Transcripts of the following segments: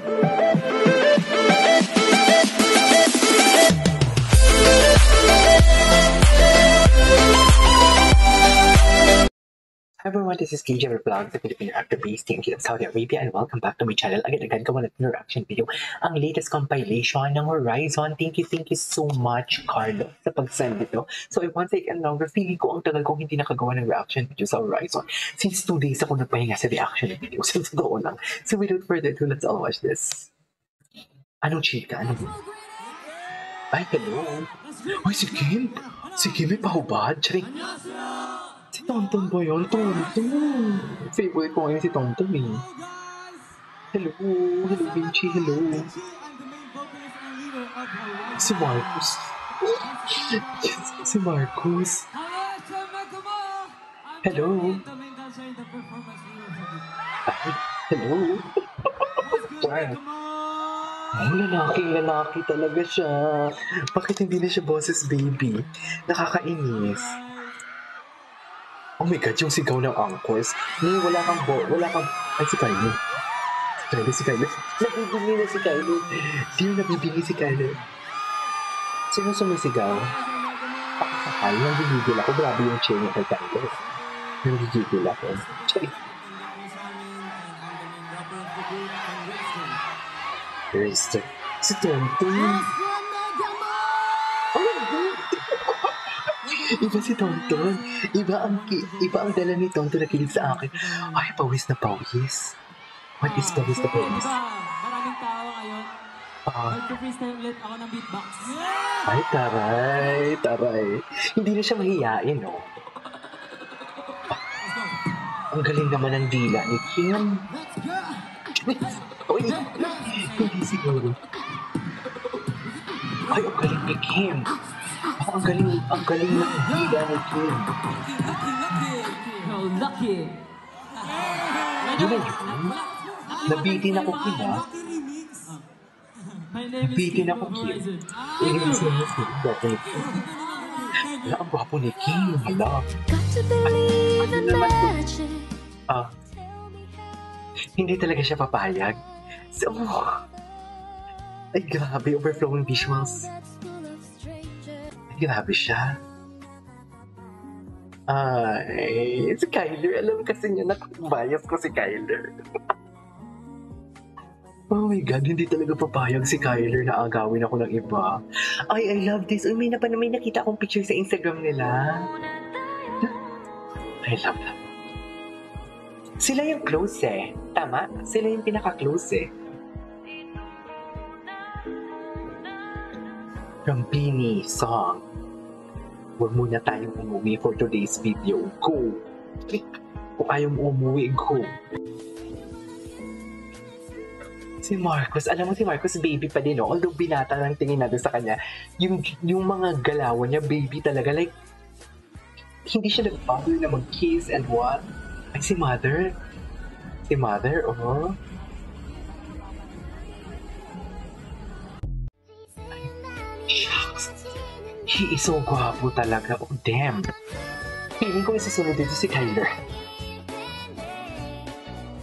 Hi everyone, this is KJ Vlog, the Filipino actor based in Kingdom, Saudi Arabia, and welcome back to my channel. Agad-agad gawa natin yung reaction video, ang latest compilation ng Horizon. Thank you so much, Carlo, sa pag-send nito. So I want to take a longer, feeling ko ang tagal kong hindi nakagawa ng reaction video sa Horizon. Since 2 days ako nagpahinga sa reaction video, sa totoo lang. So without further ado, let's all watch this. Anong chika? Anong... Ay, hello. Ay, si Kim. Si Kim may pahubad. Charing. Si Tonton ba yun? Tonton! Favorite ko ngayon si Tonton eh. Hello! Hello, Vinci! Hello! Si Marcus! Si Marcus! Hello! Ay, hello! Oh, lalaki talaga siya. Bakit hindi na siya boses baby? Nakakainis. Oh my God, yung sigaw ng angkors. Wala kang... Ay, si Kylie. Si Kylie. Nabibingi na si Kylie. Dear, nabibingi si Kylie. Sino sumisigaw? Pakakakal, nanggigigil ako. Grabe yung chain niya kay Kylie. Nanggigigil ako. Chay. Si Tonton. Oh my God! Iba si Tonton. Iba ang dala ni Tonton na kilig sa akin. Ay, pawis na pawis. What is pawis na pawis? Maraming tao ngayon. Mag-freestyle ulit ako ng beatbox. Ay, taray. Hindi na siya mahihain, no? Ang galing naman ng dila ni Kim. Uy, hindi siguro. Ay, ang galing ni Kim. Ang galing ng hila ni Kim. Lucky. Yun na yun. Nabitin ako, Kim, ha? Nabitin ako, Kim. Inis na yun. Ang gwapo ni Kim. Wala, ang gwapo ni Kim. Hala. Ano naman po? Hindi talaga siya papayag. So, ay, grabe. Overflowing visuals. Grabe siya. Ay, si Kyler. Alam kasi niya na bias ko si Kyler. Oh my God, hindi talaga papayag si Kyler na agawin ako ng iba. Ay, I love this. Uy, may nakita akong picture sa Instagram nila. I love that. Sila yung close eh. Tama? Sila yung pinaka-close eh. From Beanie song. Huwag muna tayong umuwi for today's video. Go! Kung ayaw mo umuwi, go! Si Marcus, alam mo si Marcus, baby pa din, no? Although binata lang tingin natin sa kanya, yung mga galawan niya, baby talaga. Like, hindi siya nag-bother na mag-kiss and what? Ay, si Mother. Si Mother, oh. Shucks. He is so gwapo talaga. Oh, damn. Feeling ko isusunod dito si Kyler.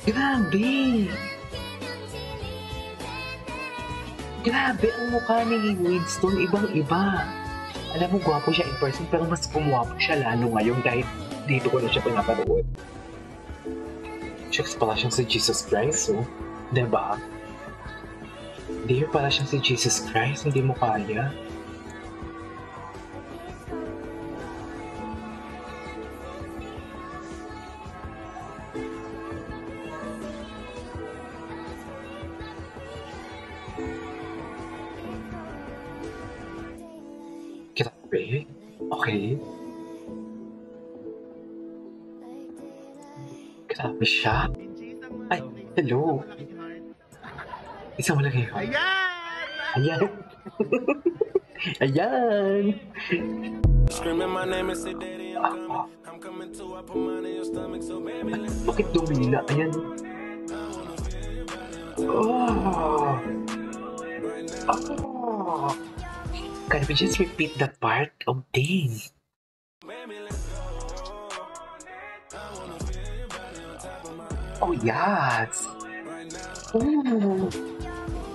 Grabe! Grabe ang mukha ni Winston. Ibang-iba. Alam mo, gwapo siya in person, pero mas gumwapo siya lalo ngayon dahil dito ko na siya pinapanood. Shucks, pala siyang si Jesus Christ, oh. Diba? Dear, pala siyang si Jesus Christ. Hindi mo kaya. Grabe. Okay. Grabe siya. Ay, hello. Isang mo lang kayo. Ayan! Ayan! Bakit dumila? Ayan. Oh! Oh! Can we just repeat that part? Oh, dang! Oh, yes! Ooh!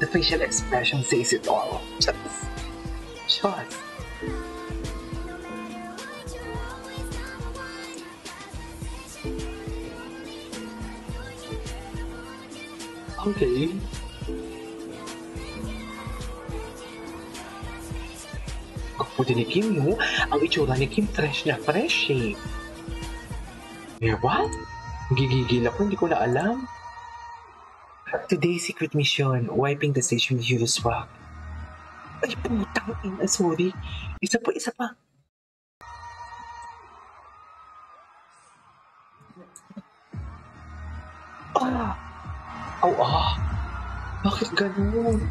The facial expression says it all. Just. Okay. Kaputi ni Kim, no? Ang itsura ni Kim, fresh na fresh eh. Eh, what? Gigigil ako, hindi ko na alam. Today's secret mission, wiping the stage with Judas Rock. Ay, putang ina, sorry. Isa pa. Bakit ganun?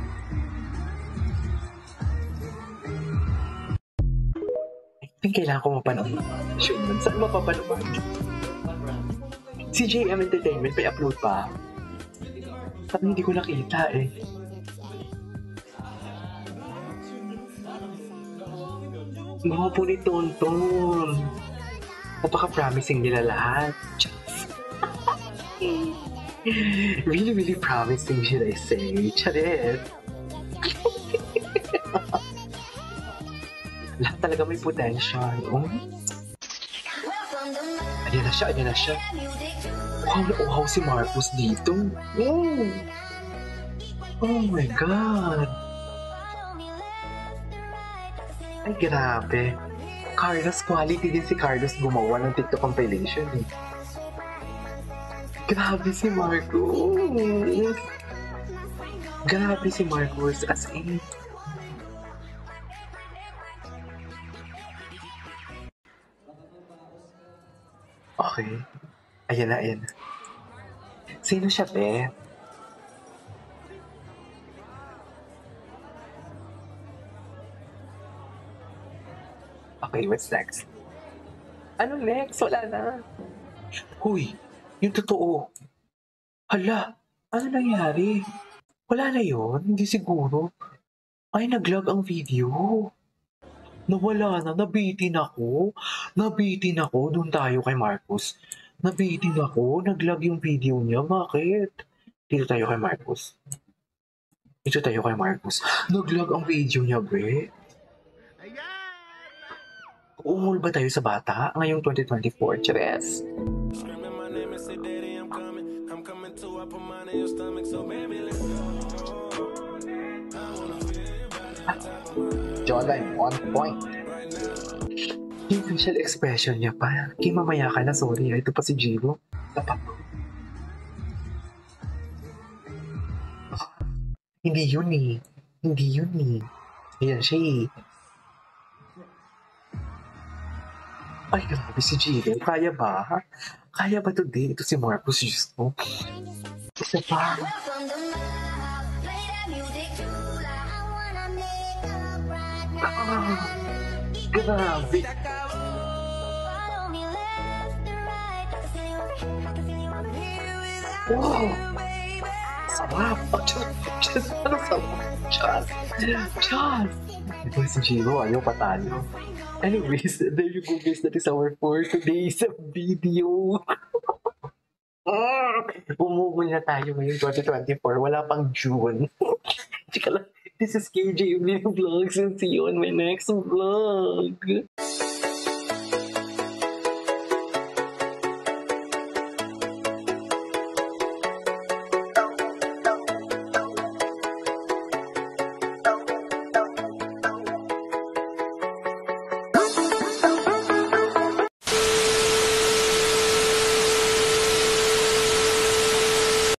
I think kailangan ko mapanood. Sure nun, saan mapapanood? Si JM Entertainment, may upload pa. Parang hindi ko nakita eh. Mga po ni Tonton. Napaka-promising nila lahat. Really, really promising, should I say? Charet. Lahat talaga may potential. Oh. Ayan na siya. Wow, nauhaw si Marcus dito. Oh my God. Ay, grabe. Carlos, quality din si Carlos gumawa ng TikTok compilation eh. Grabe si Marcus. As in. Okay. Ayan na. Sino siya, be? Okay, what's next? Anong next? Wala na. Huy, yung totoo. Hala, ano nangyari? Wala na yun? Hindi siguro. Ay, nag-lag ang video. Nawala na, nabitin ako. Doon tayo kay Marcus. Nabitin ako, nag-lag yung video niya. Bakit? Dito tayo kay Marcus. Nag-lag ang video niya, bre. Uumul ba tayo sa bata ngayong 2024, Cheres? Jawline, on point. Yung facial expression niya pa. Mamaya ka na, sorry. Ito pa si Jiro. Dapat. Hindi yun eh. Ayan siya eh. Ay, grabe si Jiro. Kaya ba today? Ito si Marcus Justo. Isa pa. Grabe. Wow. Sarap. Ano sarap? Chas. Ito si Jiro. Ayaw patalo. Anyways, there you go guys. That is our for today's video. Umugol na tayo ngayon 2024. Wala pang June. Chika lang. This is KJ Vlogs and see you on my next vlog.